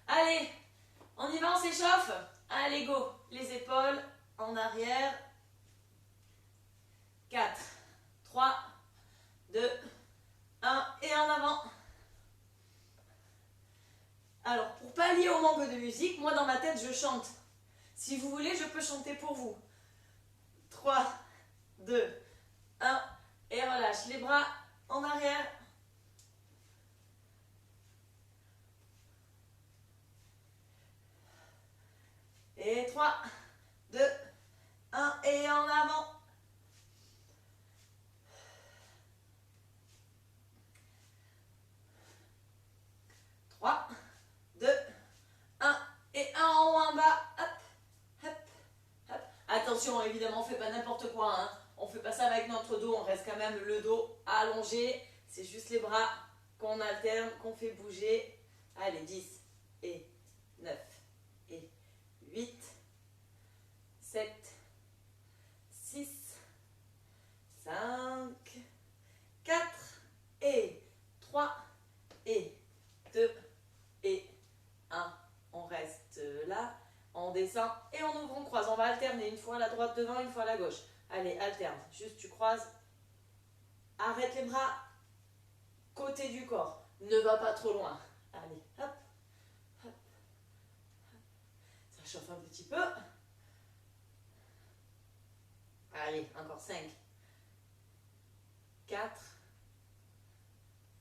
Allez, on y va, on s'échauffe. Allez, go. Les épaules en arrière. 4, 3, 2, 1 et en avant. Alors, pour pallier au manque de musique, moi dans ma tête, je chante. Si vous voulez, je peux chanter pour vous. 3, 2, 1 et relâche. Les bras en arrière. Et 3, 2, 1 et en avant. Trois, 2, 1 et un en haut, en bas. Hop, hop, hop. Attention, évidemment, on ne fait pas n'importe quoi. Hein. On ne fait pas ça avec notre dos. On reste quand même le dos allongé. C'est juste les bras qu'on alterne, qu'on fait bouger. Allez, 10 et 9 et 8, 7, 6, 5, 4 et 3 et 2 et 1. On reste là, on descend et on ouvre, on croise. On va alterner une fois la droite devant, une fois la gauche. Allez, alterne. Juste tu croises. Arrête les bras. Côté du corps. Ne va pas trop loin. Allez, hop, hop, hop. Ça chauffe un petit peu. Allez, encore 5, 4,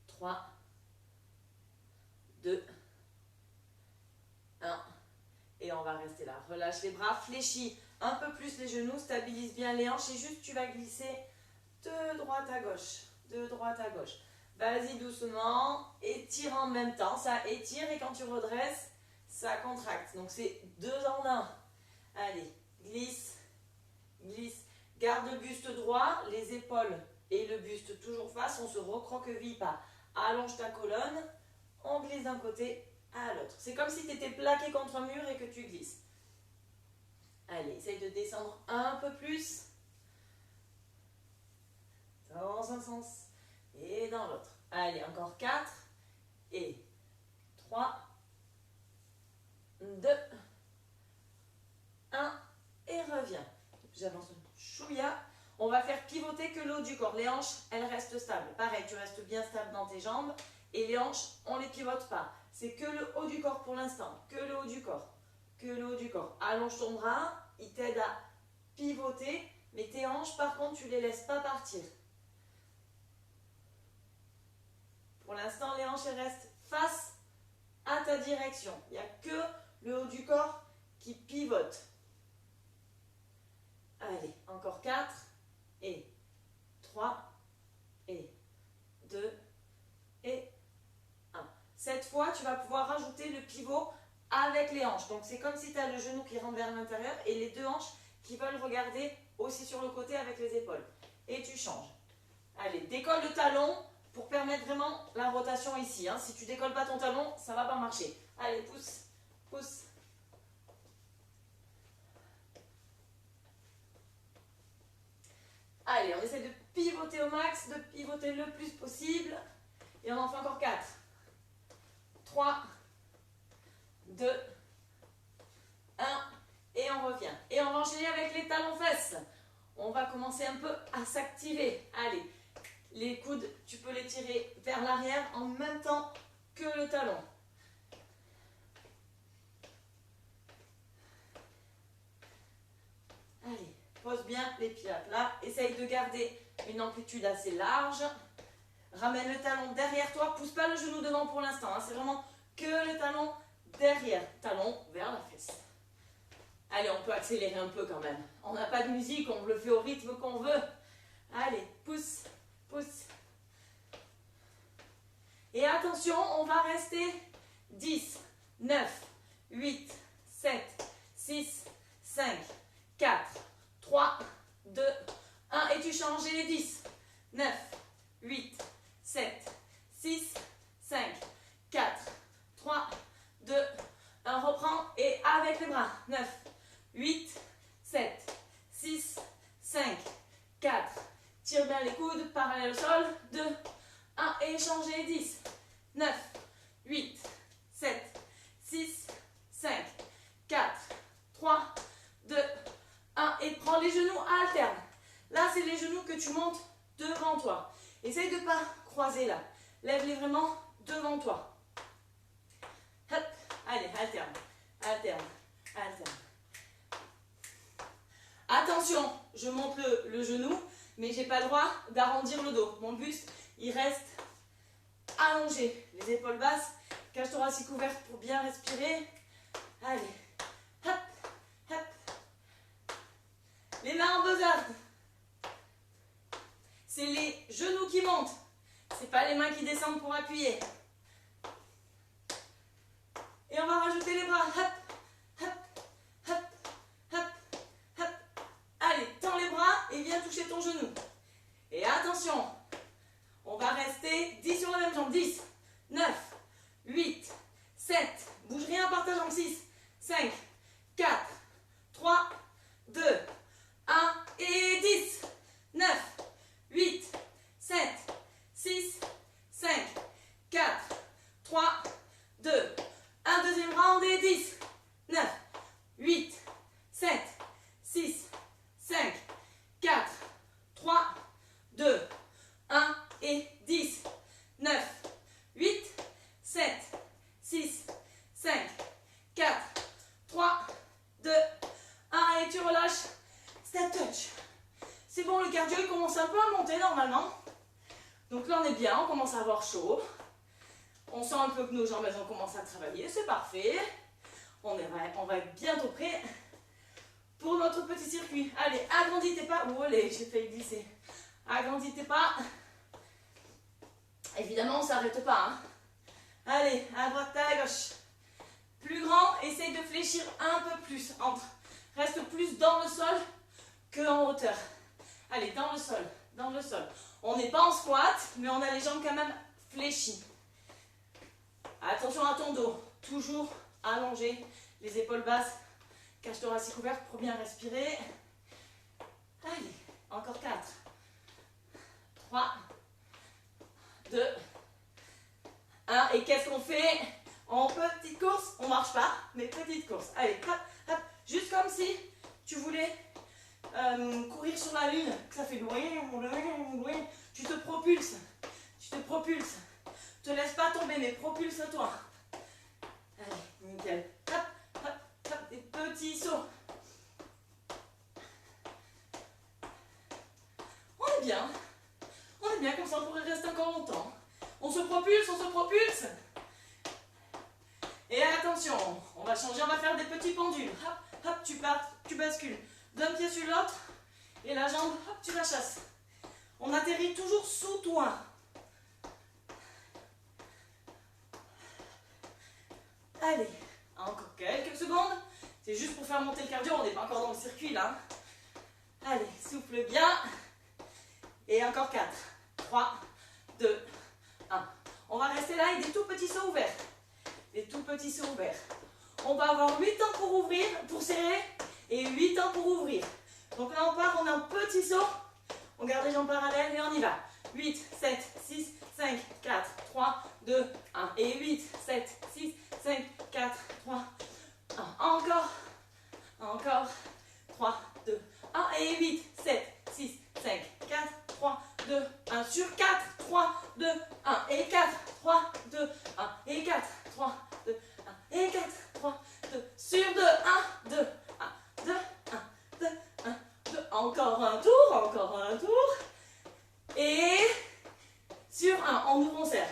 3, 2, 1. Et on va rester là. Relâche les bras, fléchis un peu plus les genoux, stabilise bien les hanches et juste tu vas glisser de droite à gauche. De droite à gauche. Vas-y doucement, étire en même temps. Ça étire et quand tu redresses, ça contracte. Donc c'est 2 en 1. Allez, glisse, glisse. Garde le buste droit, les épaules et le buste toujours face. On se recroqueville pas. Allonge ta colonne, on glisse d'un côté à l'autre. C'est comme si tu étais plaqué contre un mur et que tu glisses. Allez, essaye de descendre un peu plus. Dans un sens et dans l'autre. Allez, encore 4 et 3, 2, 1 et reviens. J'avance un chouïa. On va faire pivoter que le haut du corps. Les hanches, elles restent stables. Pareil, tu restes bien stable dans tes jambes. Et les hanches, on ne les pivote pas. C'est que le haut du corps pour l'instant. Que le haut du corps. Que le haut du corps. Allonge ton bras. Il t'aide à pivoter. Mais tes hanches, par contre, tu ne les laisses pas partir. Pour l'instant, les hanches elles restent face à ta direction. Il n'y a que le haut du corps qui pivote. Allez, encore 4 et 3 et 2 et 1. Cette fois, tu vas pouvoir rajouter le pivot avec les hanches. Donc, c'est comme si tu as le genou qui rentre vers l'intérieur et les deux hanches qui veulent regarder aussi sur le côté avec les épaules. Et tu changes. Allez, décolle le talon pour permettre vraiment la rotation ici. Hein. Si tu ne décolles pas ton talon, ça ne va pas marcher. Allez, pousse, pousse. Allez, on essaie de pivoter au max, de pivoter le plus possible. Et on en fait encore 4, 3, 2, 1. Et on revient. Et on va enchaîner avec les talons-fesses. On va commencer un peu à s'activer. Allez, les coudes, tu peux les tirer vers l'arrière en même temps que le talon. Allez, pose bien les pieds à plat. Essaye de garder une amplitude assez large. Ramène le talon derrière toi. Pousse pas le genou devant pour l'instant. Hein. C'est vraiment que le talon derrière. Talon vers la fesse. Allez, on peut accélérer un peu quand même. On n'a pas de musique, on le fait au rythme qu'on veut. Allez, pousse, pousse. Et attention, on va rester 10, 9, 8, 7, 6, 5, 4, 3, 2, 1. Et tu changes, et les 10, 9, 8, 7, 6, 5, 4, 3, 2, 1. Reprends et avec les bras. 9, 8, 7, 6, 5, 4. Tire bien les coudes, parallèle au sol. 2, 1 et échangez. 10, 9, 8, 7, 6, les genoux alternent. Là, c'est les genoux que tu montes devant toi. Essaye de ne pas croiser là. Lève-les vraiment devant toi. Hop. Allez, alterne, alterne, alterne. Attention, je monte le genou, mais je n'ai pas le droit d'arrondir le dos. Mon buste, il reste allongé. Les épaules basses, cage thoracique ouverte pour bien respirer. Allez, hop, hop. Les mains en besace. C'est les genoux qui montent. Ce n'est pas les mains qui descendent pour appuyer. Et on va rajouter les bras. Hop, hop, hop, hop, hop. Allez, tends les bras et viens toucher ton genou. Et attention, on va rester 10 sur la même jambe. 10, 9, 8, 7. Bouge rien par ta jambe. 6, 5, 4, 3, 2, 1 et 10, 9, 8, 7, 6, 5, 4, 3, 2, un deuxième round et 10, 9, 8, 7, 6, 5, 4, 3, 2, 1 et 10, 9, 8, 7, 6, 5, 4, 3, 2, 1 et tu relâches. Step touch. C'est bon, le cardio il commence un peu à monter normalement. Donc là on est bien, on commence à avoir chaud. On sent un peu que nos jambes elles ont commencé à travailler, c'est parfait. On va être bientôt prêt pour notre petit circuit. Allez, agrandis tes pas. Allez, j'ai failli glisser. Agrandis tes pas. Évidemment, on ne s'arrête pas. Hein. Allez, à droite, à gauche. Plus grand, essaye de fléchir un peu plus. Reste plus dans le sol qu'en hauteur. Allez, dans le sol, dans le sol. On n'est pas en squat, mais on a les jambes quand même fléchies. Attention à ton dos, toujours allongé, les épaules basses, cage thoracique ouverte pour bien respirer. Allez, encore 4, 3, 2, 1. Et qu'est-ce qu'on fait en petite course? On ne marche pas, mais petite course. Allez, hop, hop, juste comme si tu voulais courir sur la lune, que ça fait loin, loin. Tu te propulses, tu te propulses. Te laisse pas tomber, mais propulse-toi. Allez, nickel. Hop, hop, hop, des petits sauts. On est bien. On est bien, comme ça on pourrait rester encore longtemps. On se propulse, on se propulse. Et attention, on va changer, on va faire des petits pendules. Hop, hop, tu bascules d'un pied sur l'autre. Et la jambe, hop, tu la chasses. On atterrit toujours sous toi. Allez, encore quelques secondes. C'est juste pour faire monter le cardio, on n'est pas encore dans le circuit là. Allez, souffle bien. Et encore 4, 3, 2, 1. On va rester là avec des tout petits sauts ouverts. Des tout petits sauts ouverts. On va avoir 8 temps pour ouvrir, pour serrer, et 8 temps pour ouvrir. Donc là on part, on a un petit saut. On garde les jambes parallèles et on y va. 8, 7, 6, 5, 4, 3, 2, 1. Et 8, 7, 6, 5, 4, 3, 1. Encore. Encore. 3, 2, 1. Et 8, 7, 6, 5, 4, 3, 2, 1. Sur 4, 3, 2, 1. Et 4, 3, 2, 1. Et 4, 3, 2, 1. Et 4, 3, 2. Sur 2, 1, 2, 1, 2, 1, 2, 1, 2. Encore un tour, encore un tour. Et sur 1, en ouvre, on serre.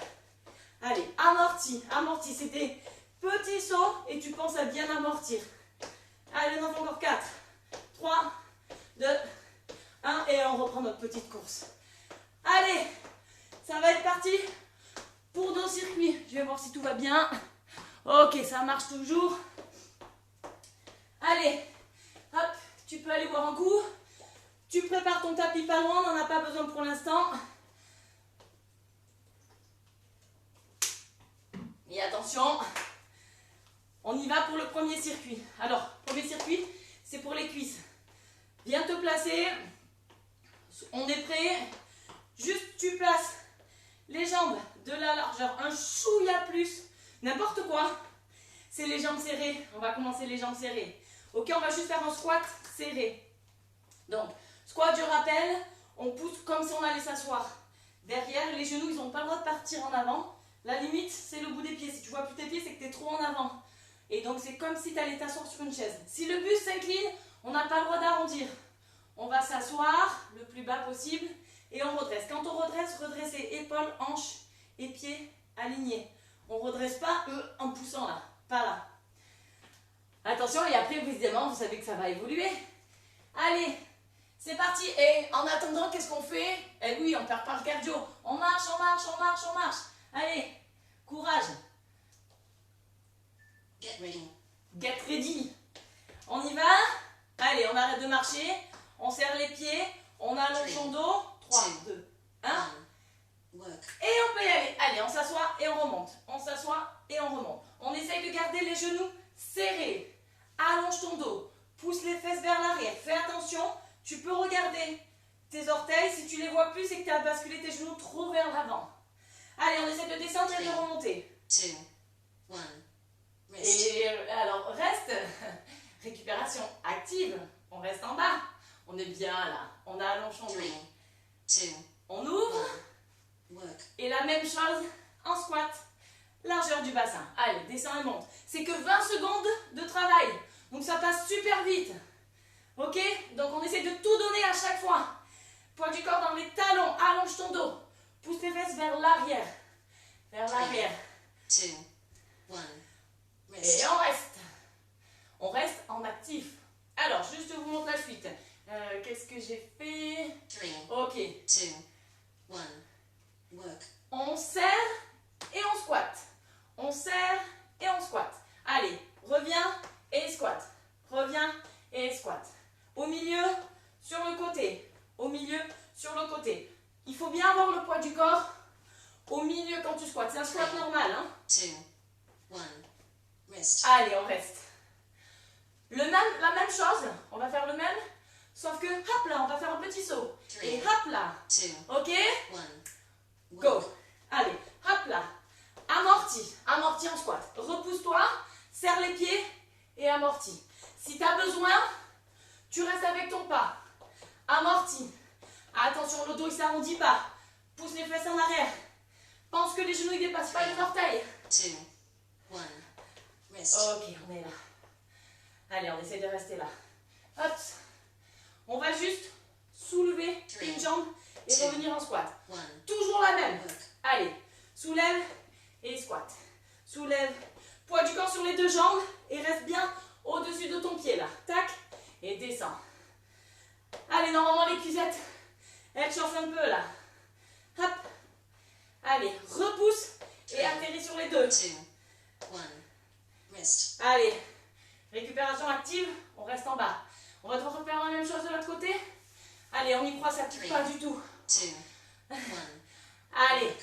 Allez, amorti, amorti. C'est des petits sauts et tu penses à bien amortir. Allez, on en fait encore 4, 3, 2, 1. Et on reprend notre petite course. Allez, ça va être parti pour nos circuits. Je vais voir si tout va bien. Ok, ça marche toujours. Allez, hop, tu peux aller boire un coup. Tu prépares ton tapis pas loin, on n'en a pas besoin pour l'instant. Et attention, on y va pour le premier circuit. Alors, premier circuit, c'est pour les cuisses. Viens te placer. On est prêt. Juste, tu places les jambes de la largeur, un chouïa plus, n'importe quoi. C'est les jambes serrées. On va commencer les jambes serrées. Ok, on va juste faire un squat serré. Donc, squat, je rappelle, on pousse comme si on allait s'asseoir. Derrière, les genoux, ils n'ont pas le droit de partir en avant. La limite, c'est le bout des pieds. Si tu vois plus tes pieds, c'est que tu es trop en avant. Et donc, c'est comme si tu allais t'asseoir sur une chaise. Si le buste s'incline, on n'a pas le droit d'arrondir. On va s'asseoir le plus bas possible et on redresse. Quand on redresse, redresser épaules, hanches et pieds alignés. On ne redresse pas en poussant là, pas là. Attention, et après, évidemment, vous savez que ça va évoluer. Allez, c'est parti. Et en attendant, qu'est-ce qu'on fait? Eh oui, on perd pas le cardio. On marche, on marche, on marche, on marche. Allez, courage. Get ready. Get ready. On y va? Allez, on arrête de marcher. On serre les pieds. On allonge son dos. 3, 2, 1. Et on peut y aller. Allez, on s'assoit et on remonte. On s'assoit et on remonte. On essaye de garder les genoux serrés. Allonge ton dos. Pousse les fesses vers l'arrière. Fais attention. Tu peux regarder tes orteils. Si tu les vois plus, c'est que tu as basculé tes genoux trop vers l'avant. Allez, on essaie de descendre et de remonter. 2, 1. Et alors, reste. Récupération active. On reste en bas. On est bien là. On allonge son dos. 3, 2, On ouvre. 1. Work. Et la même chose en squat. Largeur du bassin. Allez, descends et monte. C'est que 20 secondes de travail. Donc ça passe super vite. Ok? Donc on essaie de tout donner à chaque fois. Poids du corps dans les talons. Allonge ton dos. Pousse tes fesses vers l'arrière. Vers l'arrière. 2, 1. Et on reste. On reste en actif. Alors, juste je vous montre la suite. Qu'est-ce que j'ai fait? 3, Ok. 2, 1. Work. On serre et on squatte. On serre et on squatte. Allez, reviens et squatte. Reviens et squatte. Au milieu, sur le côté. Au milieu, sur le côté. Il faut bien avoir le poids du corps au milieu quand tu squattes. C'est un squat normal. Hein? 2, 1. Rest. Allez, on reste. La même chose. On va faire le même. Sauf que, hop là, on va faire un petit saut. Et hop là. 2, Ok? 1. Go. Allez, hop là. Amorti. Amorti en squat. Repousse-toi. Serre les pieds et amorti. Si tu as besoin, tu restes avec ton pas. Amorti. Attention, le dos il s'arrondit pas. Pousse les fesses en arrière. Pense que les genoux ne dépassent pas les orteils. 2, 1. Rest. Ok, on est là. Allez, on essaie de rester là. Hop. On va juste soulever une jambe et revenir en squat. 1. Toujours la même. Work. Allez, soulève et squat. Soulève. Poids du corps sur les deux jambes et reste bien au-dessus de ton pied là. Tac. Et descends. Allez, normalement les cuissettes, elles chauffent un peu là. Hop. Allez, repousse et atterris sur les deux. 2, 1. Rest. Allez, récupération active, on reste en bas. On va devoir refaire la même chose de l'autre côté. Allez, on y croit, ça ne pique pas du tout. 2, 1. Allez,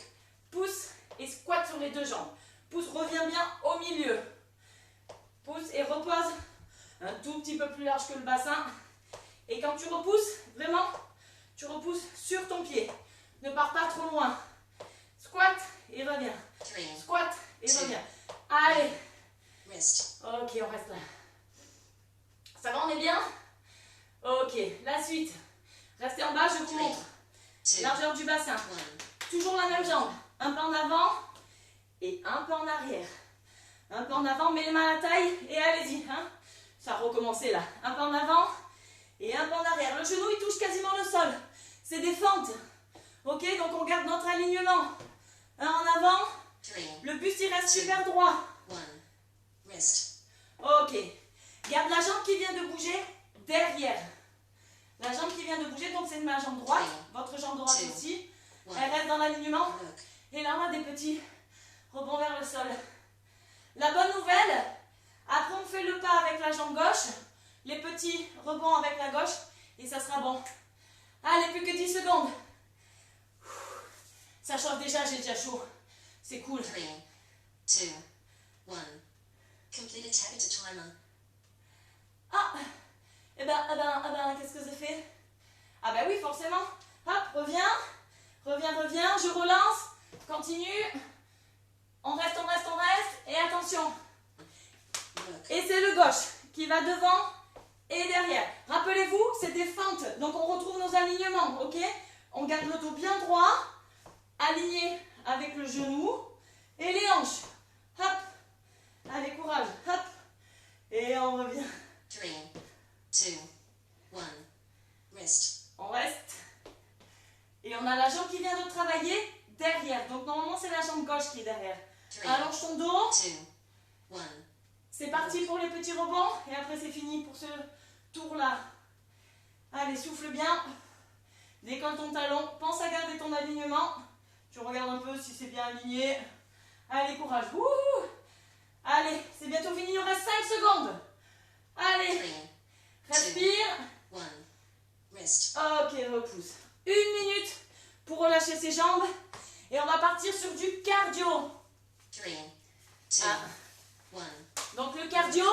pousse et squat sur les deux jambes. Pousse, reviens bien au milieu. Pousse et repose un tout petit peu plus large que le bassin. Et quand tu repousses, vraiment, tu repousses sur ton pied. Ne pars pas trop loin. Squat et reviens. 3. Squat et reviens. Allez. Rest. Ok, on reste là. Ça va, on est bien? Ok, la suite. Restez en bas, je vous montre. 2, Largeur du bassin. 1. Toujours la même jambe. Un pas en avant et un pas en arrière. Un pas en avant, mets les mains à la taille et allez-y. Hein. Ça va recommencer là. Un pas en avant et un pas en arrière. Le genou, il touche quasiment le sol. C'est des fentes. Ok, donc on garde notre alignement. Un en avant. 3, Le buste, il reste super droit. 1. Rest. Ok. Garde la jambe qui vient de bouger derrière. La jambe qui vient de bouger, donc c'est ma jambe droite. Votre jambe droite aussi. Elle reste dans l'alignement. Work. Et là, on a des petits rebonds vers le sol. La bonne nouvelle, après on fait le pas avec la jambe gauche, les petits rebonds avec la gauche, et ça sera bon. Allez, plus que 10 secondes. Ça chauffe déjà, j'ai déjà chaud. C'est cool. 3, 2, 1. Completed habit timer. Ah, qu'est-ce que ça fait? Ah bah oui, forcément. Hop, reviens, je relance, continue. On reste, et attention. Work. Et c'est le gauche qui va devant et derrière. Rappelez-vous, c'est des fentes jambes, ok? On garde le dos bien droit, aligné avec le genou et les hanches. Hop. Allez, courage. Hop. Et on revient. 3, 2, 1. Wrist. On reste. Et on a la jambe qui vient de travailler derrière. Donc normalement c'est la jambe gauche qui est derrière. 3, Allonge ton dos. 2, 1. C'est parti pour les petits rebonds. Et après c'est fini pour ce tour-là. Allez, souffle bien. Décolle ton talon. Pense à garder ton alignement. Tu regardes un peu si c'est bien aligné. Allez, courage. Wouhou. Allez, c'est bientôt fini. Il nous reste 5 secondes. Allez. 3, 2, Respire. 1. Wrist. Ok, repousse. 1 minute pour relâcher ses jambes. Et on va partir sur du cardio. 3, 2, Ah. 1. Donc le cardio,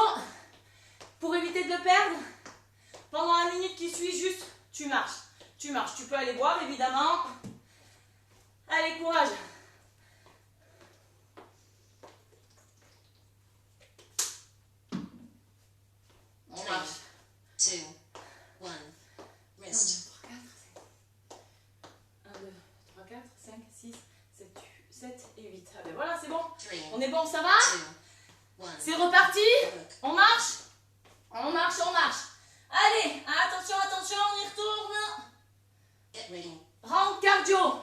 pour éviter de le perdre, pendant la minute qui suit, juste, tu marches. Tu marches. Tu peux aller boire, évidemment. Allez, courage. On 3, marche. 2, 1. Wrist. 1, 2, 3, 4, 5, 6, 7 et 8. Ah ben voilà, c'est bon. 3, On est bon, ça va? 2, 1. C'est reparti. Work. On marche. On marche, on marche. Allez, attention, attention, on y retourne. Get ready. Round cardio.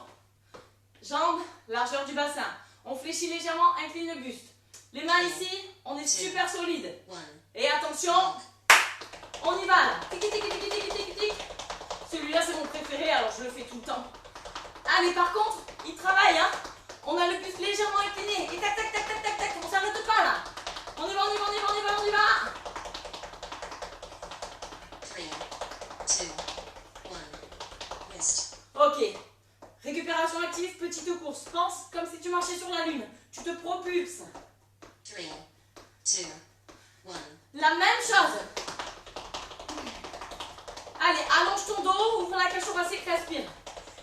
Jambes, largeur du bassin. On fléchit légèrement, incline le buste. Les mains ici, on est super solide. 1. Et attention, on y va là. Tiki, tiki, tiki, tiki, tiki, tiki. Celui-là, c'est mon préféré, alors je le fais tout le temps. Allez, par contre, il travaille, hein. On a le buste légèrement incliné. Et tac, tac, tac, tac, tac, tac. On s'arrête pas là. On y va, on y va, on y va, on y va, on y va. 3, 2, 1. Wrist. Ok. Récupération active, petite course. Pense comme si tu marchais sur la lune. Tu te propulses. 3, 2, 1. La même chose. Allez, allonge ton dos, ouvre la cage thoracique, respire.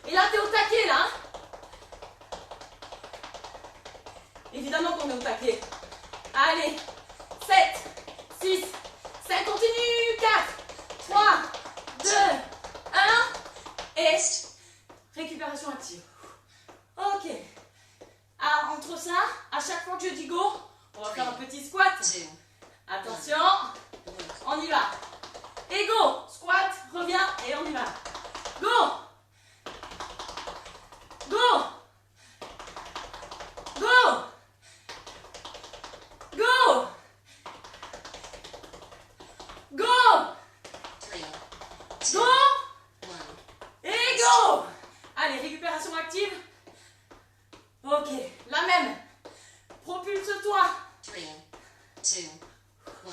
Et là, t'es au taquet, là. Hein. Évidemment qu'on est au taquet. Allez, 7, 6, 5, continue, 4, 3, 2, 1, et récupération active. Ok. Alors, entre ça, à chaque fois que je dis go, on va faire un petit squat. 2. Attention, Work. on y va. Et go, squat, reviens et on y va. Go. Go. Go. Go. Go. 3, 2, Go. 1. Et go. Allez, récupération active. Ok, la même. Propulse-toi. 3, 2, 1.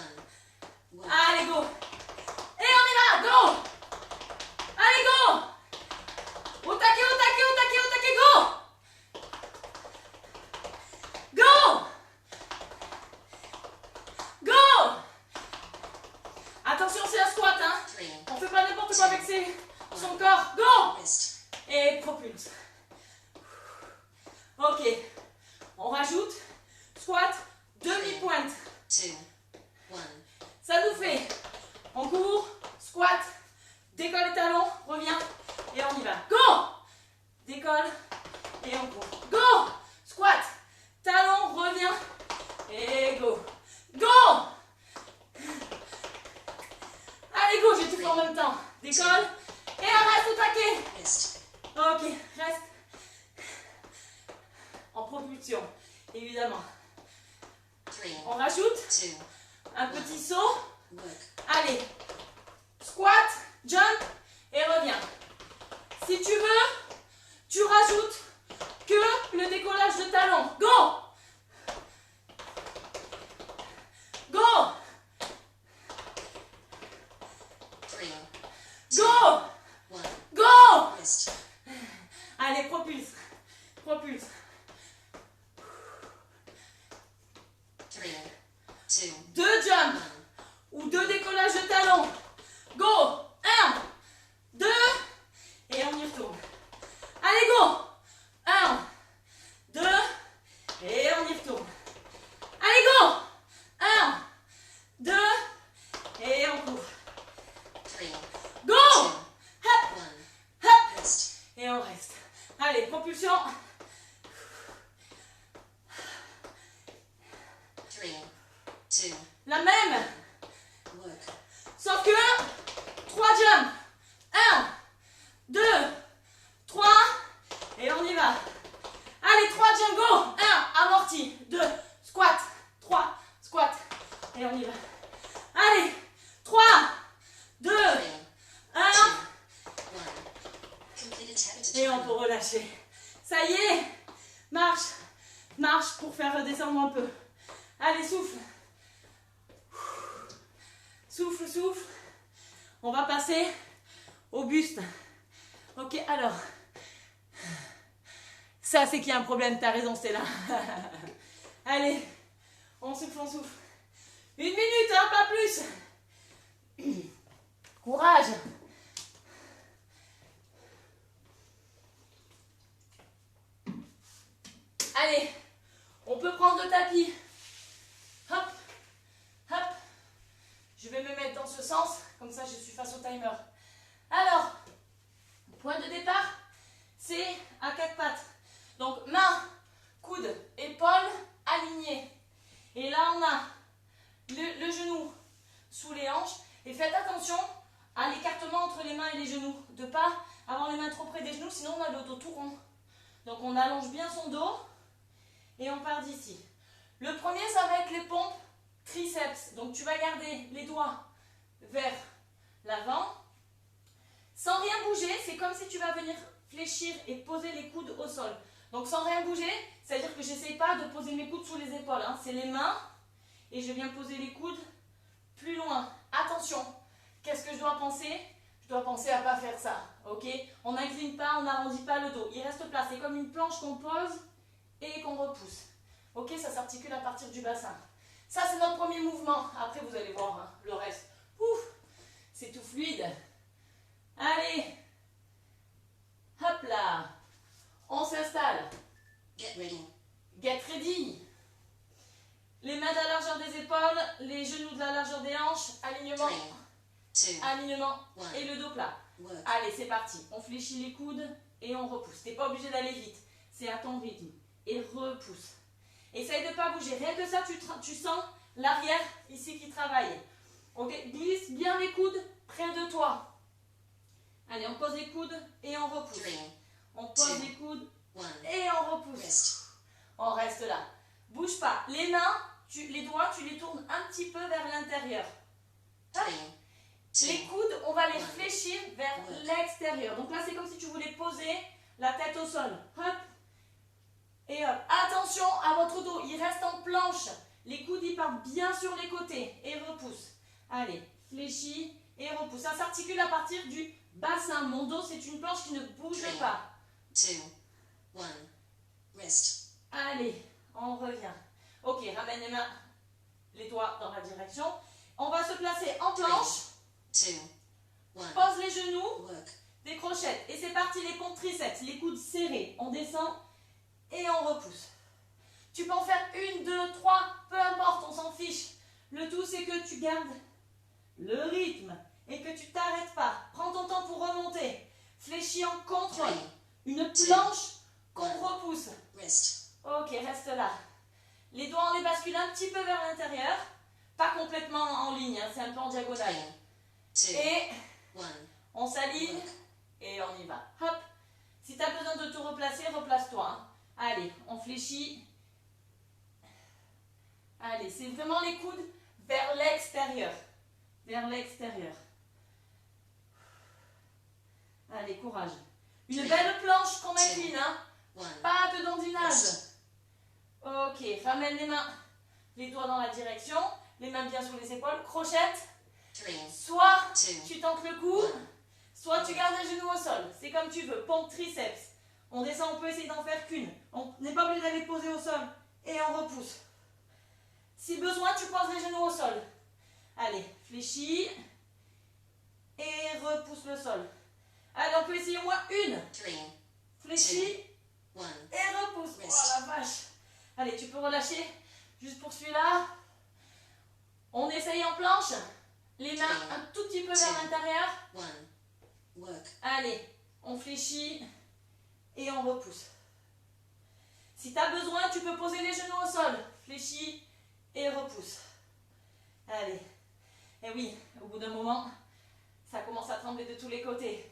Work. Allez, go. Et on y va, go. Allez, go. Au taquet, au taquet, au taquet, au taquet, go. Go. Go. Attention, c'est un squat, hein. 3, On fait pas n'importe quoi avec son corps. Go. wrist. Et propulse. Ok. On rajoute squat, demi-pointe. 2, 1. Ça nous fait, on court, squat, décolle les talons, reviens et on y va. Go. Décolle et on court. Go. Squat, talon, reviens et go. Go. Allez, go, j'ai tout fait en même temps. Décolle et on reste au taquet. Wrist. Ok, reste en propulsion, évidemment. 3, On rajoute 2, un petit saut. work. Allez, squat, jump et reviens. Si tu veux, tu rajoutes que le décollage de talon. Go. Go. 3, Go. 1. Go. Wrist. Allez, propulse. Propulse. 3, 2, 2 jumps 1. ou 2 décollages de talon. Go. 1, 2 et on y retourne. Allez, go. 1, 2 et on y retourne. Allez, go. 1, 2 et on court. 3, Go. 2, Hop, 1. hop. Allez, propulsion. 3, 2, La même. work, Sauf que 3 jumps. 1, 2, 3. Et on y va. Allez, 3 jumps, go. 1, amorti. 2, squat. 3, squat. Et on y va. Allez, 3, 2, 3, 1. 2, 1. Completed habit Et on peut relâcher. Ça y est. Marche. Marche pour faire redescendre un peu. Allez, souffle. Souffle, souffle. On va passer au buste. Ok, alors. Ça, c'est qu'il y a un problème. T'as raison, c'est là. Allez. On souffle, on souffle. 1 minute, hein, pas plus. Courage. Allez. On peut prendre le tapis. Hop. Hop. Je vais me mettre dans ce sens. Comme ça, je suis face au timer. Alors, point de départ, c'est à 4 pattes. Donc, main, coude, épaule, alignée. Et là, on a le genou sous les hanches. Et faites attention à l'écartement entre les mains et les genoux. De ne pas avoir les mains trop près des genoux, sinon on a le dos tout rond. Donc, on allonge bien son dos. Et on part d'ici. Le premier, ça va être les pompes triceps. Donc, tu vas garder les doigts vers l'avant. Sans rien bouger, c'est comme si tu vas venir fléchir et poser les coudes au sol. Donc sans rien bouger, c'est-à-dire que je n'essaie pas de poser mes coudes sous les épaules. Hein. C'est les mains et je viens poser les coudes plus loin. Attention, qu'est-ce que je dois penser? Je dois penser à ne pas faire ça. Ok? On n'incline pas, on n'arrondit pas le dos. Il reste plat. C'est comme une planche qu'on pose et qu'on repousse. Ok? Ça s'articule à partir du bassin. Ça, c'est notre premier mouvement. Après, vous allez voir hein, le reste. Ouf, c'est tout fluide. Allez, hop là, on s'installe. Get ready. Get ready. Les mains de la largeur des épaules, les genoux de la largeur des hanches, alignement, 3, 2, alignement 1. et le dos plat. Work. Allez, c'est parti. On fléchit les coudes et on repousse. T'es pas obligé d'aller vite, c'est à ton rythme. Et repousse. Essaye de ne pas bouger. Rien que ça, tu sens l'arrière ici qui travaille. Ok, glisse bien les coudes près de toi. Allez, on pose les coudes et on repousse. 3, On pose les coudes 1. et on repousse. Rest. On reste là. Bouge pas. Les mains, les doigts, tu les tournes un petit peu vers l'intérieur. 3, Les 2, coudes, on va les Ouais. fléchir vers Ouais. l'extérieur. Donc là, c'est comme si tu voulais poser la tête au sol. Hop. Et hop. Attention à votre dos. Il reste en planche. Les coudes, ils partent bien sur les côtés. Et repousse. Allez. Fléchis et repousse. Ça s'articule à partir du bassin. Mon dos, c'est une planche qui ne bouge Ouais. pas. 2, 1. Rest. Allez. On revient. Ok. Ramène les mains, les doigts dans la direction. On va se placer en planche. 2, 1. Pose les genoux. Work. Des crochettes. Et c'est parti, les pompes triceps, les coudes serrés. On descend et on repousse. Tu peux en faire 1, 2, 3, peu importe, on s'en fiche. Le tout, c'est que tu gardes le rythme et que tu t'arrêtes pas. Prends ton temps pour remonter. Fléchis en contrôle. Une planche qu'on repousse. Rest. Ok, reste là. Les doigts, on les bascule un petit peu vers l'intérieur. Pas complètement en ligne, hein, c'est un peu en 3, diagonale. 2, Et 1. on s'aligne. Et on y va. Hop. Si tu as besoin de te replacer, replace-toi. Hein. Allez, on fléchit. Allez, c'est vraiment les coudes vers l'extérieur. Vers l'extérieur. Allez, courage. Une belle planche qu'on incline. Hein. 1. Pas de dandinage. Ok, ramène les mains. Les doigts dans la direction. Les mains bien sous les épaules. Crochette. 3, Soit 2, tu tentes le cou. Soit tu gardes les genoux au sol, c'est comme tu veux, pompe triceps. On descend, on peut essayer d'en faire qu'une. On n'est pas obligé d'aller poser au sol et on repousse. Si besoin, tu poses les genoux au sol. Allez, fléchis et repousse le sol. Allez, on peut essayer au moins une. 3, Fléchis 1. et repousse. Oh la vache. Allez, tu peux relâcher juste pour celui-là. On essaye en planche. Les mains un tout petit peu vers l'intérieur. 1. Work. Allez, on fléchit et on repousse. Si tu as besoin, tu peux poser les genoux au sol. Fléchis et repousse. Allez. Et oui, au bout d'un moment, ça commence à trembler de tous les côtés.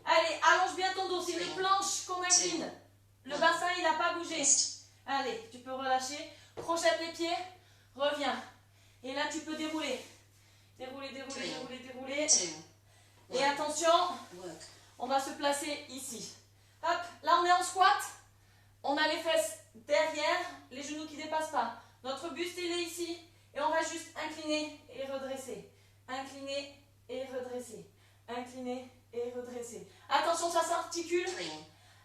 Allez, allonge bien ton dos. C'est une planche qu'on incline. Le bassin, il n'a pas bougé. Allez, tu peux relâcher. Crochette les pieds. Reviens. Et là, tu peux dérouler. Dérouler, dérouler, dérouler, dérouler. Et attention, on va se placer ici. Hop, là, on est en squat. On a les fesses derrière, les genoux qui ne dépassent pas. Notre buste, il est ici. Et on va juste incliner et redresser. Incliner et redresser. Incliner et redresser. Attention, ça s'articule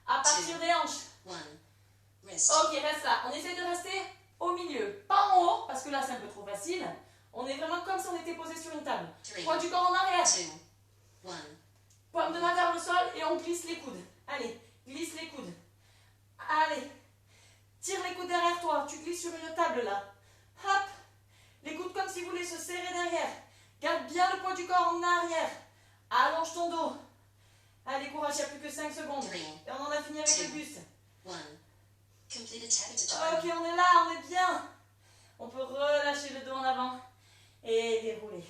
à partir des hanches. Ok, reste là. On essaie de rester au milieu. Pas en haut, parce que là, c'est un peu trop facile. On est vraiment comme si on était posé sur une table. Poids du corps en arrière. Paume de main vers le sol et on glisse les coudes. Allez, glisse les coudes. Allez, tire les coudes derrière toi. Tu glisses sur une table là. Hop, les coudes comme si vous voulez se serrer derrière. Garde bien le poids du corps en arrière. Allonge ton dos. Allez, courage, il n'y a plus que 5 secondes. Et on en a fini avec le buste. Ok, on est là, on est bien. On peut relâcher le dos en avant et dérouler.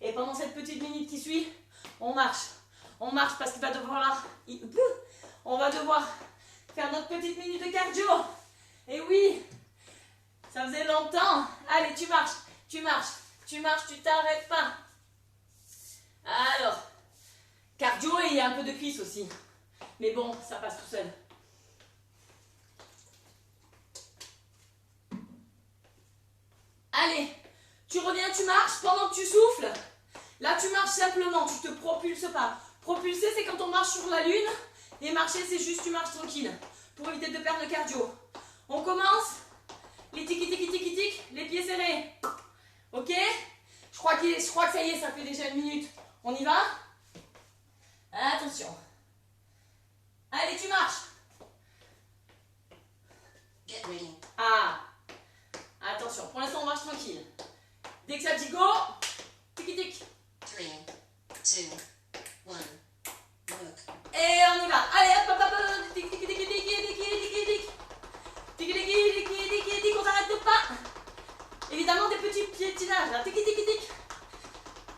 Et pendant cette petite minute qui suit, on marche. On marche parce qu'il va devoir... On va devoir faire notre petite minute de cardio. Et oui, ça faisait longtemps. Allez, tu marches, tu marches, tu marches, tu t'arrêtes pas. Alors, cardio et il y a un peu de cuisse aussi. Mais bon, ça passe tout seul. Allez, tu reviens, tu marches pendant que tu souffles. Là, tu marches simplement, tu te propulses pas. Propulser, c'est quand on marche sur la lune. Et marcher, c'est juste tu marches tranquille. Pour éviter de perdre le cardio. On commence. Les tiki tiki tiki tic, les pieds serrés. Ok? Je crois que ça y est, ça fait déjà 1 minute. On y va? Attention. Allez, tu marches. Get ready. Ah. Attention, pour l'instant, on marche tranquille. Dès que ça dit go, tiki tic. 3, 2, 1. Work. Et on y va. Allez, hop, hop, hop, hop. Tic, tic, tic, tic, tic, tic, tic. Tic, tic, tic, tic, tic, tic, on s'arrête pas. Évidemment, des petits piétinages. Là. Tic, tic, tic, tic.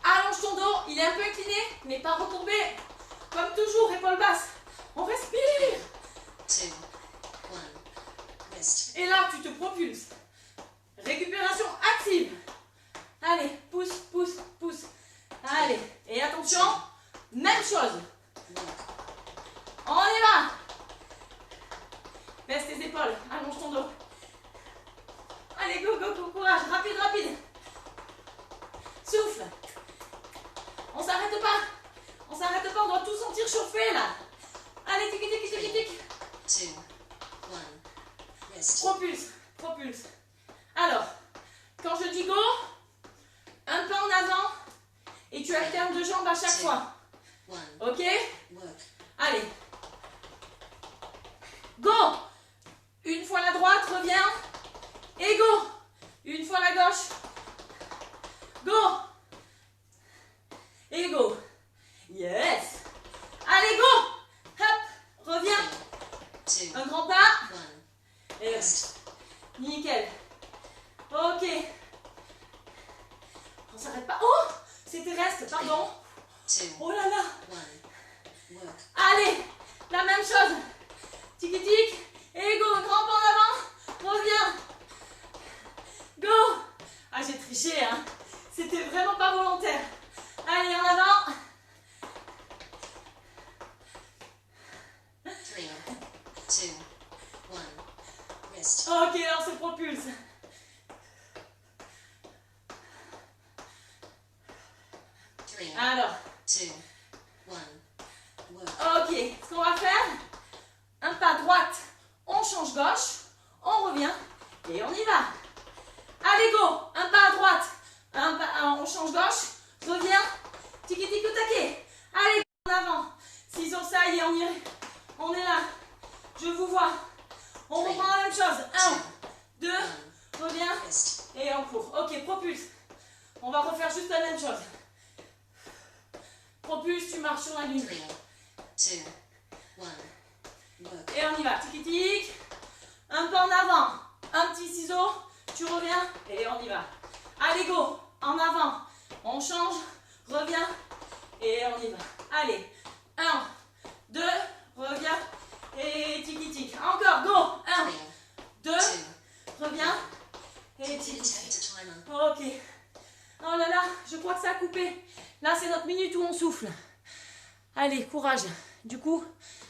Allonge ton dos. Il est un peu incliné, mais pas recourbé. Comme toujours, épaules basses. On respire. 2, 1. Rest. Et là, tu te propulses. Récupération active. Allez, pousse, pousse, pousse. Allez, et attention, même chose. On y va. Baisse tes épaules, allonge ton dos. Allez, go, go, go, courage, rapide, rapide. Souffle. On s'arrête pas. On s'arrête pas, on doit tout sentir chauffer là. Allez, tic, tic, tic, tic, tic. 2, 1. Rest. Propulse, propulse. Alors, quand je dis go, un pas en avant et tu alternes 2 jambes à chaque fois. 1. Ok? Work. Allez. Go! Une fois la droite, reviens. Et go! Une fois la gauche. Go! Et go! Yes! Allez, go! Hop! Reviens. 2, Un grand pas. 1. Et Rest. nickel. Ok. On s'arrête pas. Oh! C'était reste, pardon. 2, Oh là là! 1. Work. Allez! La même chose. Tiki tic. Et go! Grand pas en avant. Reviens. Go! Ah, j'ai triché, hein. C'était vraiment pas volontaire. Allez, en avant. 3, 2, 1. Rest. Ok, là, on se propulse. 3, Alors, 2, 1. Work. ok. Ce qu'on va faire, un pas droite, on change gauche, on revient et on y va. Allez, go! Un pas à droite, on change gauche, revient, tiki tiki taquet. Allez, en avant. Ciseaux, ça y est, on est là. Je vous vois. On reprend la même chose. 1, 2, 1. reviens Rest. et on court. Ok, propulse. On va refaire juste la même chose. Propulse, tu marches sur la lune. 3, 2, 1. work, Et on y va. Tic tic. Un pas en avant. Un petit ciseau. Tu reviens. Et on y va. Allez, go. En avant. On change. Reviens. Et on y va. Allez. 1, 2, reviens. Et tic tic. Encore, go. 1, 3, 2, 2, reviens. Et continue tic to tic. hit a timer. Ok. Oh là là, je crois que ça a coupé. Là, c'est notre minute où on souffle. Allez, courage. Du coup,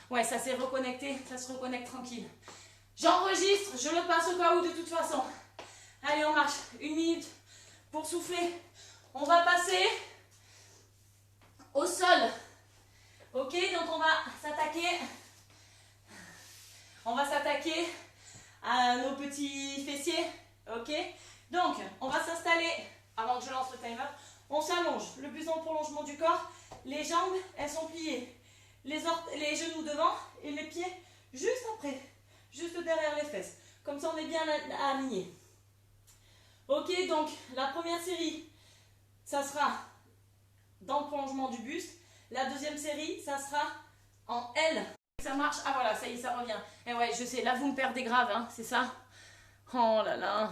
ouais, ça s'est reconnecté. Ça se reconnecte tranquille. J'enregistre, je le passe au cas où de toute façon. Allez, on marche. 1 minute pour souffler. On va passer au sol. Ok, donc on va s'attaquer. On va s'attaquer à nos petits fessiers. Ok, donc on va s'installer avant que je lance le timer. On s'allonge, le plus dans le prolongement du corps. Les jambes, elles sont pliées. Les genoux devant et les pieds juste après. Juste derrière les fesses. Comme ça, on est bien aligné. Ok, donc la première série, ça sera dans le prolongement du buste. La deuxième série, ça sera en L. Ça marche. Ah voilà, ça y est, ça revient. Et ouais, je sais, là, vous me perdez grave, hein, c'est ça? Oh là là.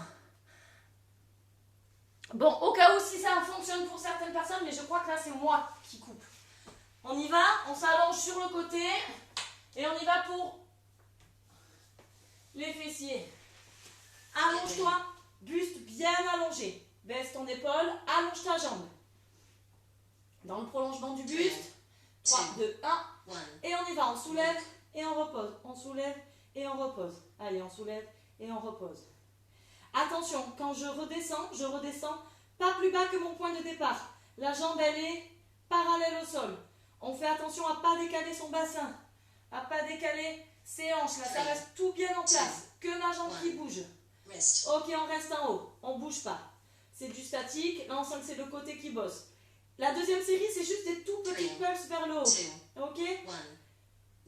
Bon, au cas où si ça fonctionne pour certaines personnes, mais je crois que là, c'est moi qui coupe. On y va, on s'allonge sur le côté et on y va pour les fessiers. Allonge-toi, buste bien allongé. Baisse ton épaule, allonge ta jambe. Dans le prolongement du buste. 3, 2, 1. 1, Et on y va, on soulève et on repose. On soulève et on repose. Allez, on soulève et on repose. Attention, quand je redescends pas plus bas que mon point de départ. La jambe, elle est parallèle au sol. On fait attention à ne pas décaler son bassin, à ne pas décaler ses hanches. Là, ça reste tout bien en place. Que ma jambe qui bouge. wrist, Ok, on reste en haut. On ne bouge pas. C'est du statique. Là, on sent que c'est le côté qui bosse. La deuxième série, c'est juste des tout petites pulses vers le haut. 2, Ok?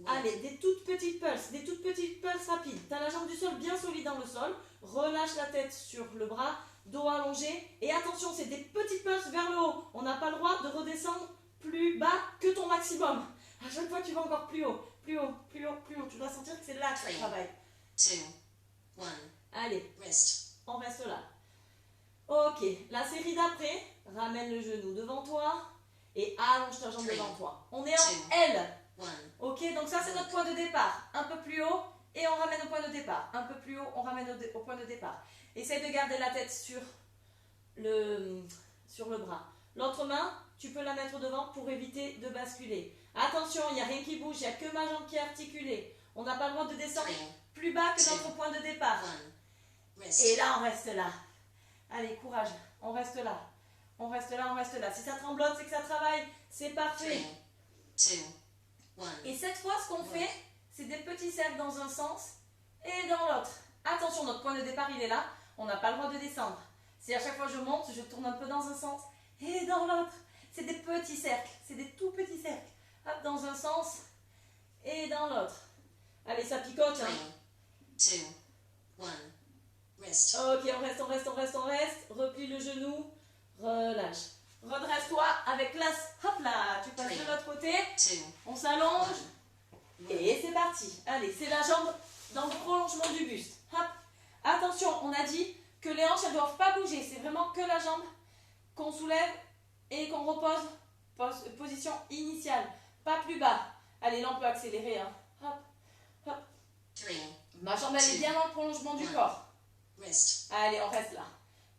1, Allez, des toutes petites pulses rapides. Tu as la jambe du sol bien solide dans le sol. Relâche la tête sur le bras, dos allongé. Et attention, c'est des petites pulses vers le haut. On n'a pas le droit de redescendre plus bas que ton maximum. À chaque fois, tu vas encore plus haut, plus haut, plus haut, plus haut. Tu dois sentir que c'est là que tu travailles. 2, 1, Allez, wrist, on reste là. Ok, la série d'après, ramène le genou devant toi et allonge ta jambe devant toi. On est en L. 1, Ok, donc ça c'est notre point de départ. Un peu plus haut et on ramène au point de départ. Un peu plus haut, on ramène au point de départ. Essaye de garder la tête sur le bras. L'autre main, tu peux la mettre devant pour éviter de basculer. Attention, il n'y a rien qui bouge, il n'y a que ma jambe qui est articulée. On n'a pas le droit de descendre plus bas que notre point de départ. 1, wrist, Et là, on reste là. Allez, courage, on reste là. On reste là, on reste là. Si ça tremblote, c'est que ça travaille. C'est 3, parfait. 2, 1, Et cette fois, ce qu'on fait, c'est des petits cercles dans un sens et dans l'autre. Attention, notre point de départ, il est là. On n'a pas le droit de descendre. Si à chaque fois je monte, je tourne un peu dans un sens et dans l'autre. C'est des petits cercles. C'est des tout petits cercles. Hop, dans un sens et dans l'autre. Allez, ça picote. 3, Hein. 2, 1, wrist, Ok, on reste, on reste, on reste, on reste. Replie le genou. Relâche. Redresse-toi avec l'as. Hop là, tu passes de l'autre côté. 2, On s'allonge. 1, Et c'est parti. Allez, c'est la jambe dans le prolongement du buste. Hop. Attention, on a dit que les hanches, elles ne doivent pas bouger. C'est vraiment que la jambe qu'on soulève et qu'on repose. Position initiale. Pas plus bas. Allez, là, on peut accélérer. Hein. Hop, hop. 3, Ma jambe, elle est bien dans le prolongement du corps. wrist, Allez, on reste là.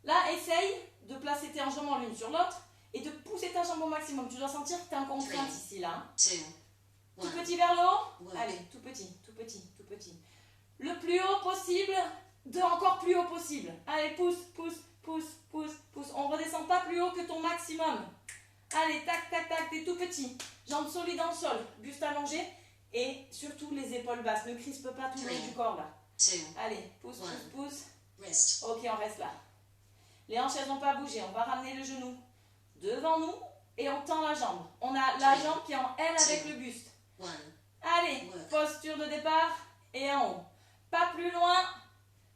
Là, essaye de placer tes jambes l'une sur l'autre et de pousser ta jambe au maximum. Tu dois sentir que tu es en contrainte ici, là. 2, Tout 1, petit vers le haut. Ouais. Allez, tout petit, tout petit, tout petit. Le plus haut possible, de encore plus haut possible. Allez, pousse, pousse, pousse, pousse, pousse. On ne redescend pas plus haut que ton maximum. Allez, tac, tac, tac, t'es tout petit. Jambes solides dans le sol, buste allongé et surtout les épaules basses. Ne crispe pas tout le long du corps là. 2, Allez, pousse, pousse, pousse. wrist, Ok, on reste là. Les hanches, elles n'ont pas bougé. On va ramener le genou devant nous et on tend la jambe. On a la jambe qui est en L avec le buste. 1, Allez, posture de départ et en haut. Pas plus loin,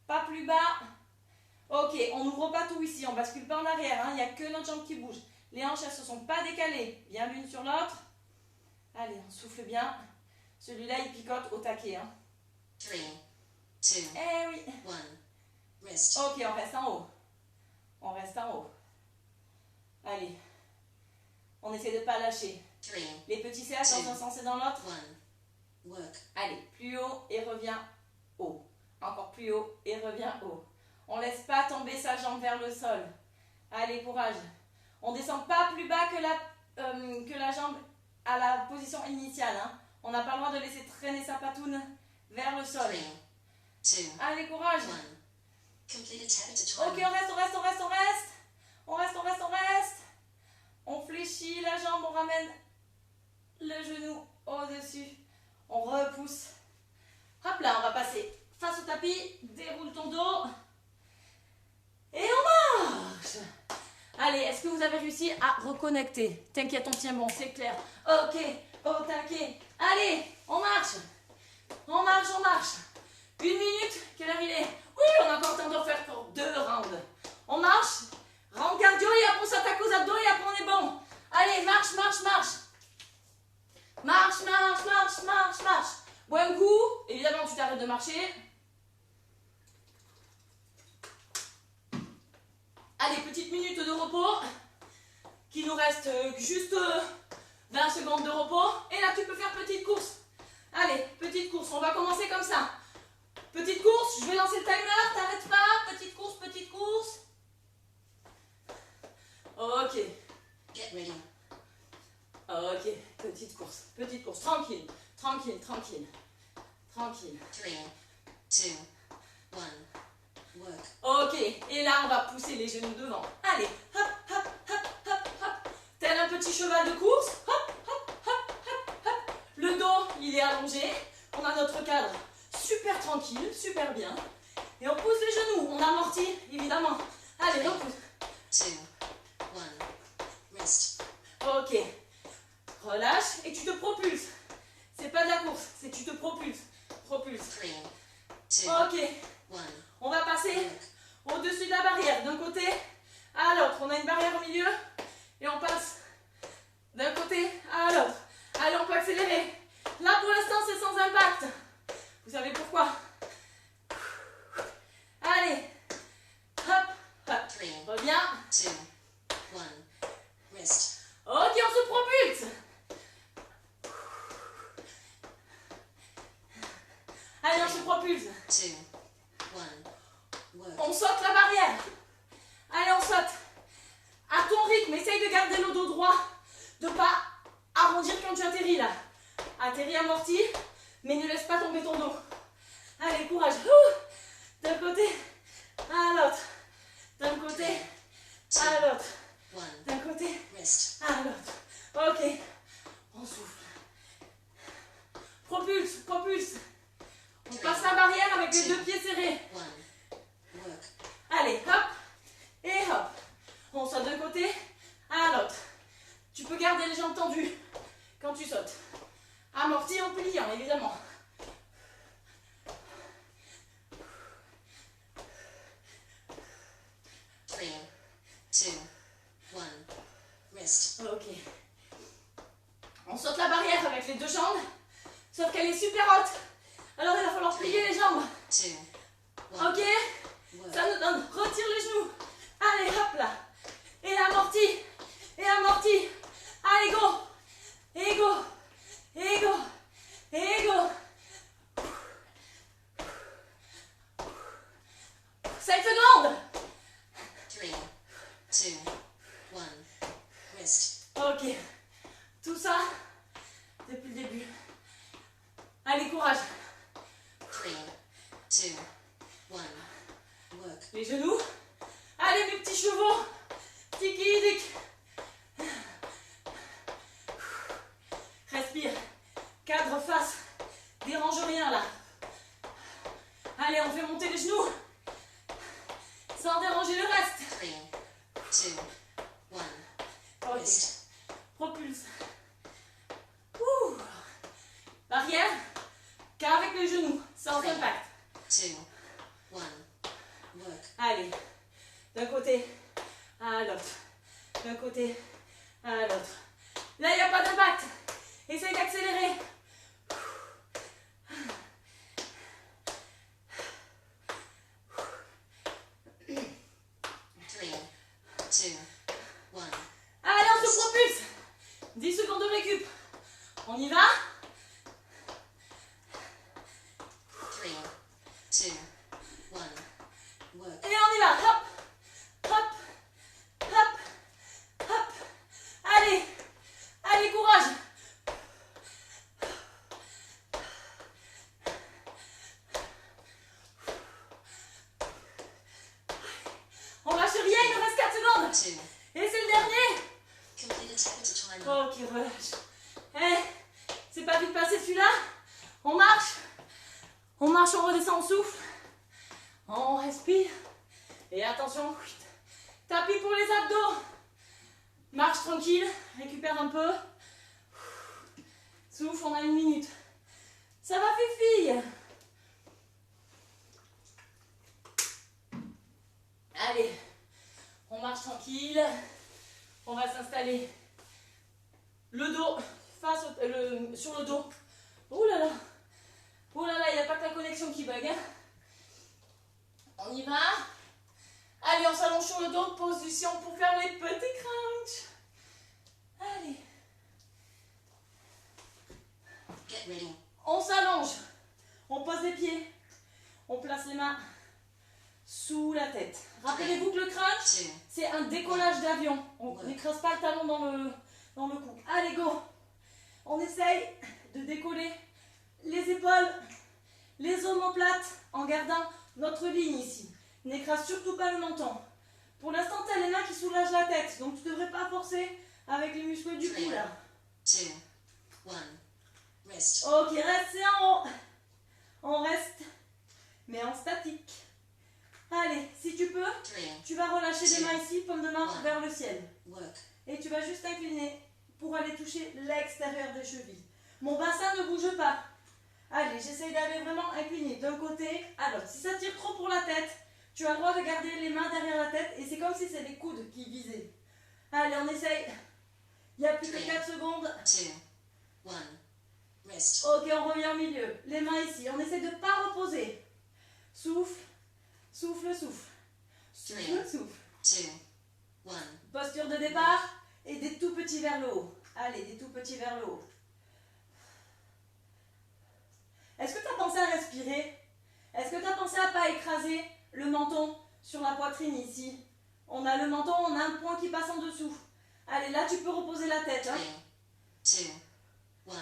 pas plus bas. Ok, on n'ouvre pas tout ici, on bascule pas en arrière. Il n'y a que notre jambe qui bouge. Les hanches, elles ne se sont pas décalées. Bien l'une sur l'autre. Allez, on souffle bien. Celui-là, il picote au taquet. Hein. 3, 2, Eh oui. 1. Wrist. Ok, on reste en haut. On reste en haut. Allez. On essaie de ne pas lâcher. 3, Les petits CH dans un sens et dans l'autre. 1. Work. Allez, plus haut et reviens haut. Encore plus haut et reviens haut. On ne laisse pas tomber sa jambe vers le sol. Allez, courage. On ne descend pas plus bas que la jambe à la position initiale. Hein. On n'a pas le droit de laisser traîner sa patoune vers le sol. 3, 2, Allez, courage. 1. Completed 10 to 20. Ok, on reste, on reste, on reste, on reste. On reste, on reste, on reste. On fléchit la jambe, on ramène le genou au-dessus. On repousse. Hop là, on va passer face au tapis. Déroule ton dos. Et on marche. Allez, est-ce que vous avez réussi à reconnecter? T'inquiète, on tient bon, c'est clair. Ok, au taquet. Allez, on marche. On marche, on marche. 1 minute, quelle heure il est? Oui, on a encore le temps de faire pour 2 rounds. On marche. Round cardio et après on s'attaque aux abdos et après on est bon. Allez, marche, marche, marche. Marche, marche, marche, marche, marche. Bois un coup. Évidemment, tu t'arrêtes de marcher. Allez, petite minute de repos. Qui nous reste juste 20 secondes de repos. Et là, tu peux faire petite course. Allez, petite course. On va commencer comme ça. Petite course. Je vais lancer le timer. T'arrêtes pas. Petite course, petite course. Ok. Get ready. Ok, petite course, tranquille, tranquille, tranquille, tranquille. 3, 2, 1. Work. Ok, et là on va pousser les genoux devant. Allez, hop, hop, hop, hop, hop. Tel un petit cheval de course. Hop, hop, hop, hop, hop. Le dos, il est allongé. On a notre cadre super tranquille, super bien. Et on pousse les genoux, on amortit, évidemment. Allez, on pousse. 2, 1. Wrist. Ok. Relâche et tu te propulses. C'est pas de la course, c'est tu te propulses. Propulse. 3, 2, Ok. 1. On va passer Work. au-dessus de la barrière, d'un côté à l'autre. On a une barrière au milieu et on passe d'un côté à l'autre. Allez, on peut accélérer. Là, pour l'instant, c'est sans impact. Vous savez pourquoi? Allez. Hop, hop. 3, Reviens. 2, 1. Wrist. Ok, on se propulse. Allez, on se propulse. 2, 1. Work. On saute la barrière. Allez, on saute. À ton rythme, essaye de garder le dos droit. De ne pas arrondir quand tu atterris là. Atterris amorti, mais ne laisse pas tomber ton dos. Allez, courage. Ouh. D'un côté à l'autre. D'un côté à l'autre. 1. D'un côté Wrist. à l'autre. Ok. On souffle. Propulse, propulse. On passe la barrière avec les 2 pieds serrés. 1. Work. Allez, hop et hop. On saute d'un côté à l'autre. Tu peux garder les jambes tendues quand tu sautes. Amorti en pliant, évidemment. Three, 2, 1. Wrist. Ok. On saute la barrière avec les 2 jambes, sauf qu'elle est super haute. Alors il va falloir plier les jambes. 2, 1. Ok? Work. Ça nous donne, retire les genoux. Allez, hop là. Et amorti. Et amorti. Allez, go. Et go. Et go. Et go. 7 secondes. 3, 2, 1. Wrist. Ok. Tout ça depuis le début. Allez, courage. 3, 2, 1. Work. Les genoux. Allez, mes petits chevaux. Tiki-dik. Respire. Cadre face. Dérange rien là. Allez, on fait monter les genoux. Sans déranger le reste. 3, 2, 1. Ok. Wrist. Propulse. Ouh. Barrière. Qu'avec les genoux. Sans impact. 2, 1. Work. Allez. D'un côté à l'autre. D'un côté à l'autre. Là, il n'y a pas d'impact. Essaye d'accélérer. secondes de récup. On y va? 3, 2, 1. Work. Et on y va. Hop, hop, hop, hop. Allez, allez, courage. On lâche rien, il nous reste 4 secondes. 2. Et c'est le dernier. Complete a temperature timer. Ok, relâche. Eh, c'est pas vite passé celui-là. On marche. On marche, on redescend, on souffle. On respire. Et attention, tapis pour les abdos. Marche tranquille, récupère un peu. Souffle, on a 1 minute. Ça va, Fifi? Allez, on marche tranquille. On va s'installer. Le dos face sur le dos. Ouh là là. Ouh là là, il n'y a pas que la connexion qui bug. Hein. On y va. Allez, on s'allonge sur le dos. Position pour faire les petits crunchs. Allez. Get ready. On s'allonge. On pose les pieds. On place les mains sous la tête. Rappelez-vous que le crunch, 2. c'est un décollage d'avion. On Ouais. n'écrase pas le talon dans le cou. Allez, go. On essaye de décoller les épaules, les omoplates en gardant notre ligne ici. N'écrase surtout pas le menton. Pour l'instant, tu as les mains qui soulagent la tête. Donc, tu ne devrais pas forcer avec les muscles du cou là. 2, 1. Rest. Ok, restez en haut. On reste, mais en statique. Allez, si tu peux, 3. tu vas relâcher les mains ici, paume de main vers le ciel. Work. Et tu vas juste incliner pour aller toucher l'extérieur des chevilles. Mon bassin ne bouge pas. Allez, j'essaye d'aller vraiment incliner d'un côté à l'autre. Si ça tire trop pour la tête, tu as le droit de garder les mains derrière la tête et c'est comme si c'est les coudes qui visaient. Allez, on essaye. Il n'y a plus que 4 secondes. 2, 1. Rest. Ok, on revient au milieu. Les mains ici. On essaie de ne pas reposer. Souffle, souffle, souffle. Souffle, souffle. 2, 1. Posture de départ et des tout petits vers le haut. Allez, des tout petits vers le haut. Est-ce que tu as pensé à respirer? Est-ce que tu as pensé à ne pas écraser le menton sur la poitrine ici? On a le menton, on a un point qui passe en dessous. Allez, là tu peux reposer la tête. 3, Hein. 2, 1.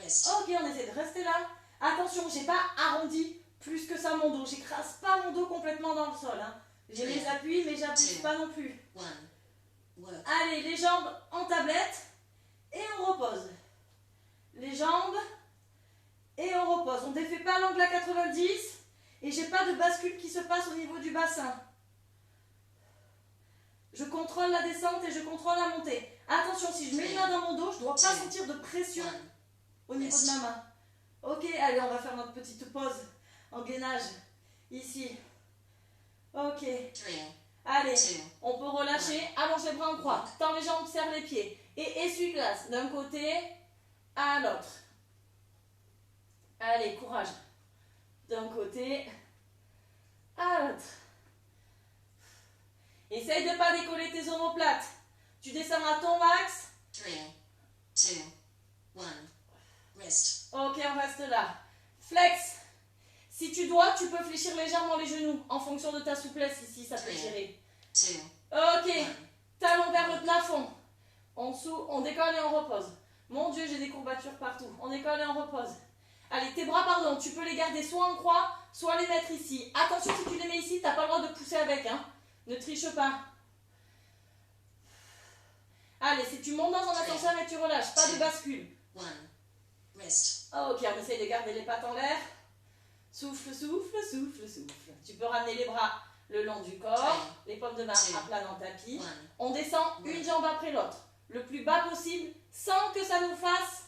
Rest. Ok, on essaie de rester là. Attention, j'ai pas arrondi plus que ça mon dos. J'écrase pas mon dos complètement dans le sol. Hein. J'ai les appuis, mais j'appuie pas non plus. 1. Work. Allez, les jambes en tablette et on repose. Les jambes et on repose. On ne défait pas l'angle à 90 et j'ai pas de bascule qui se passe au niveau du bassin. Je contrôle la descente et je contrôle la montée. Attention, si je mets une main dans mon dos, je ne dois pas sentir de pression 1. au niveau de ma main. Ok, allez, on va faire notre petite pause en gainage. Ici. Ok. 3, Allez, 2, on peut relâcher. Allonge les bras en croix. Tends les jambes, serre les pieds. Et essuie-glace d'un côté à l'autre. Allez, courage. D'un côté à l'autre. Essaye de ne pas décoller tes omoplates. Tu descends à ton max. 3, 2, 1. Rest. Ok, on reste là. Flex. Si tu dois, tu peux fléchir légèrement les genoux en fonction de ta souplesse ici, ça peut tirer. 2, Ok, 1. talons vers le plafond. On décolle et on repose. Mon Dieu, j'ai des courbatures partout. On décolle et on repose. Allez, tes bras, pardon, tu peux les garder soit en croix, soit les mettre ici. Attention, si tu les mets ici, tu n'as pas le droit de pousser avec. Hein. Ne triche pas. Allez, si tu montes dans un ascenseur et tu relâches, pas de bascule. 1. Rest. Ok, on essaye de garder les pattes en l'air. Souffle, souffle, souffle, souffle. Tu peux ramener les bras le long du corps, les paumes de main à plat dans le tapis. 1. On descend une jambe après l'autre, le plus bas possible, sans que ça nous fasse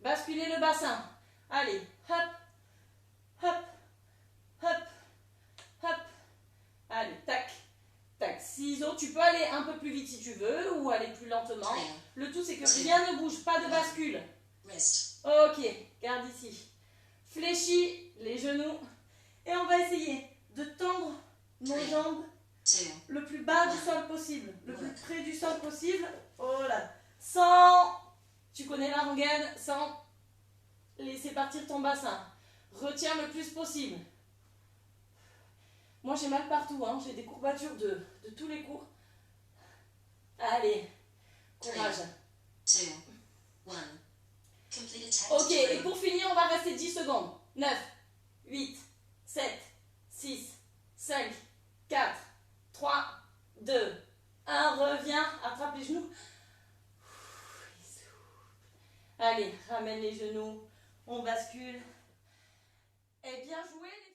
basculer le bassin. Allez, hop, hop, hop, hop. Allez, tac, tac. Ciseaux, tu peux aller un peu plus vite si tu veux, ou aller plus lentement. Le tout, c'est que rien ne bouge, pas de bascule. Rest. Ok, garde ici. Fléchis les genoux. Et on va essayer de tendre nos jambes 2, le plus bas du sol possible, le plus près du sol possible. Oh là, sans, tu connais la rengaine, sans laisser partir ton bassin. Retiens le plus possible. Moi j'ai mal partout, hein. J'ai des courbatures de tous les cours. Allez, courage. 2, 1. Complete attempt Ok, to et row. pour finir, on va rester 10 secondes. 9, 8, 7, 6, 5, 4, 3, 2, 1. Reviens, attrape les genoux. Allez, ramène les genoux. On bascule. Et bien joué les